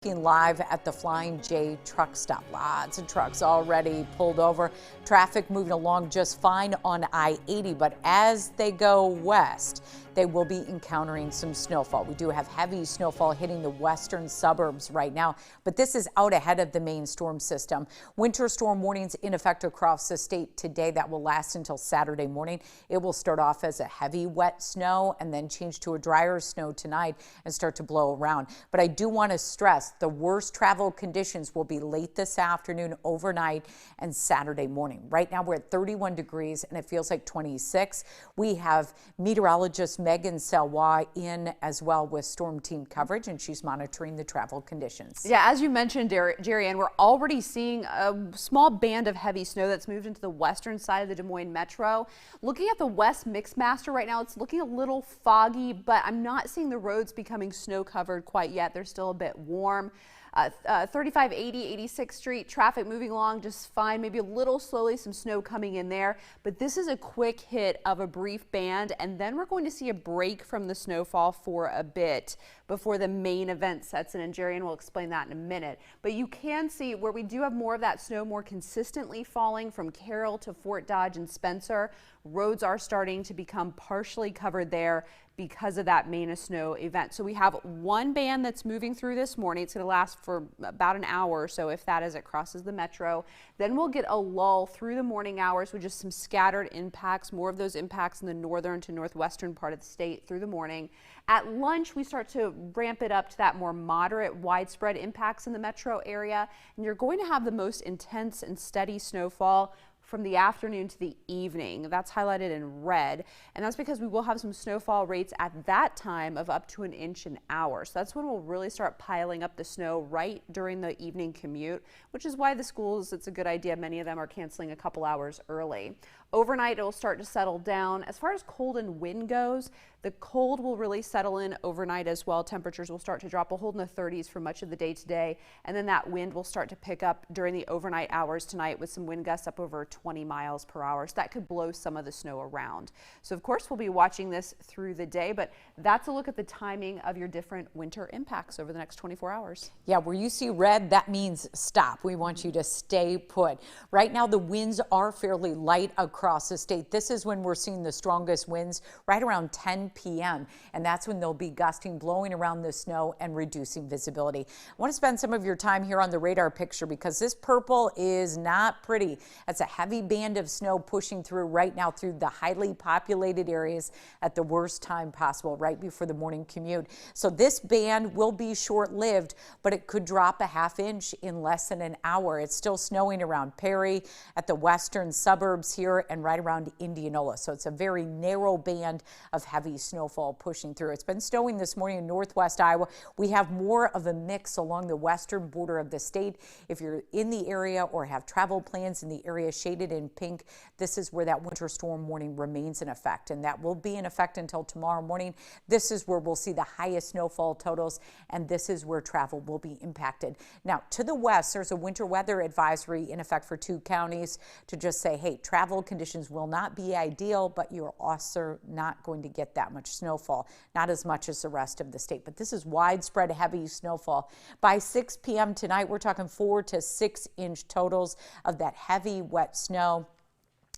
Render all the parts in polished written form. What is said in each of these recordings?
Live at the Flying J truck stop. Lots of trucks already pulled over. Traffic moving along just fine on I-80, but as they go west, they will be encountering some snowfall. We do have heavy snowfall hitting the western suburbs right now, but this is out ahead of the main storm system. Winter storm warnings in effect across the state today. That will last until Saturday morning. It will start off as a heavy wet snow and then change to a drier snow tonight and start to blow around. But I do want to stress the worst travel conditions will be late this afternoon, overnight, and Saturday morning. Right now we're at 31 degrees and it feels like 26. We have meteorologist Megan Selwa in as well with storm team coverage, and she's monitoring the travel conditions. Yeah, as you mentioned, Jerry Ann, we're already seeing a small band of heavy snow that's moved into the western side of the Des Moines metro. Looking at the West Mixmaster right now, it's looking a little foggy, but I'm not seeing the roads becoming snow covered quite yet. They're still a bit warm. 3580 86th Street, traffic moving along just fine, maybe a little slowly, some snow coming in there, but this is a quick hit of a brief band, and then we're going to see a break from the snowfall for a bit before the main event sets in, and Jerry Ann will explain that in a minute. But you can see where we do have more of that snow more consistently falling from Carroll to Fort Dodge and Spencer. Roads are starting to become partially covered there because of that main snow event. So we have one band that's moving through this morning. It's going to last for about an hour or so, if that, as it crosses the metro. Then we'll get a lull through the morning hours with just some scattered impacts, more of those impacts in the northern to northwestern part of the state through the morning. At lunch, we start to ramp it up to that more moderate, widespread impacts in the metro area, and you're going to have the most intense and steady snowfall from the afternoon to the evening. That's highlighted in red, and that's because we will have some snowfall rates at that time of up to an inch an hour. So that's when we'll really start piling up the snow right during the evening commute, which is why the schools, it's a good idea, many of them are canceling a couple hours early. Overnight, it will start to settle down. As far as cold and wind goes, the cold will really settle in overnight as well. Temperatures will start to drop a hold in the 30s for much of the day today, and then that wind will start to pick up during the overnight hours tonight with some wind gusts up over 20 miles per hour. So that could blow some of the snow around. So of course, we'll be watching this through the day, but that's a look at the timing of your different winter impacts over the next 24 hours. Yeah, where you see red, that means stop. We want you to stay put. Right now, the winds are fairly light across the state. This is when we're seeing the strongest winds right around 10 p.m. and that's when they'll be gusting, blowing around the snow and reducing visibility. I want to spend some of your time here on the radar picture because this purple is not pretty. That's a heavy band of snow pushing through right now through the highly populated areas at the worst time possible, right before the morning commute. So this band will be short-lived, but it could drop a ½ inch in less than an hour. It's still snowing around Perry, at the western suburbs here, and right around Indianola. So it's a very narrow band of heavy snowfall pushing through. It's been snowing this morning in northwest Iowa. We have more of a mix along the western border of the state. If you're in the area or have travel plans in the area shaded in pink, this is where that winter storm warning remains in effect, and that will be in effect until tomorrow morning. This is where we'll see the highest snowfall totals, and this is where travel will be impacted. Now, to the west, there's a winter weather advisory in effect for 2 counties to just say, hey, travel conditions will not be ideal, but you're also not going to get that much snowfall, not as much as the rest of the state. But this is widespread heavy snowfall. By 6 p.m. tonight, we're talking 4 to 6 inch totals of that heavy wet snow.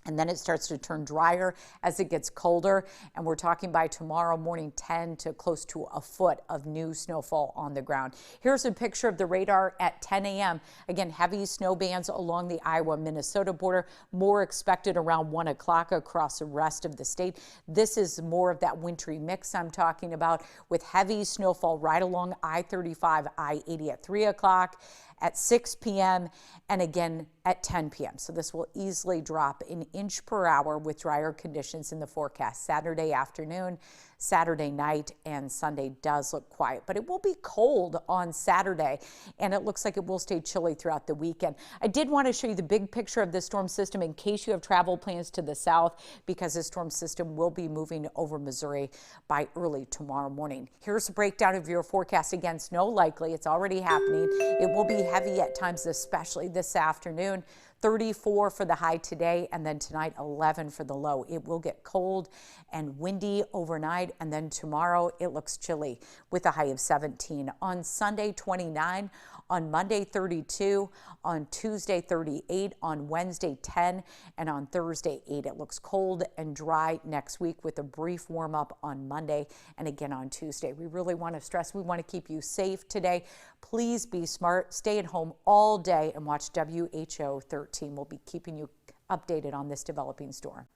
And then it starts to turn drier as it gets colder. And we're talking by tomorrow morning, 10 to close to a foot of new snowfall on the ground. Here's a picture of the radar at 10 a.m. Again, heavy snow bands along the Iowa-Minnesota border, more expected around 1 o'clock across the rest of the state. This is more of that wintry mix I'm talking about, with heavy snowfall right along I-35, I-80 at 3 o'clock, at 6 p.m. and again at 10 p.m. So this will easily drop an inch per hour with drier conditions in the forecast. Saturday afternoon, Saturday night, and Sunday does look quiet, but it will be cold on Saturday, and it looks like it will stay chilly throughout the weekend. I did want to show you the big picture of this storm system in case you have travel plans to the south, because this storm system will be moving over Missouri by early tomorrow morning. Here's a breakdown of your forecast. Again, snow likely. It's already happening. It will be heavy at times, especially this afternoon. 34 for the high today, and then tonight 11 for the low. It will get cold and windy overnight, and then tomorrow it looks chilly with a high of 17. On Sunday, 29. On Monday, 32. On Tuesday, 38. On Wednesday, 10. And on Thursday, 8. It looks cold and dry next week with a brief warm up on Monday and again on Tuesday. We really want to stress, we want to keep you safe today. Please be smart, stay at home all day and watch WHO 13. We'll be keeping you updated on this developing storm.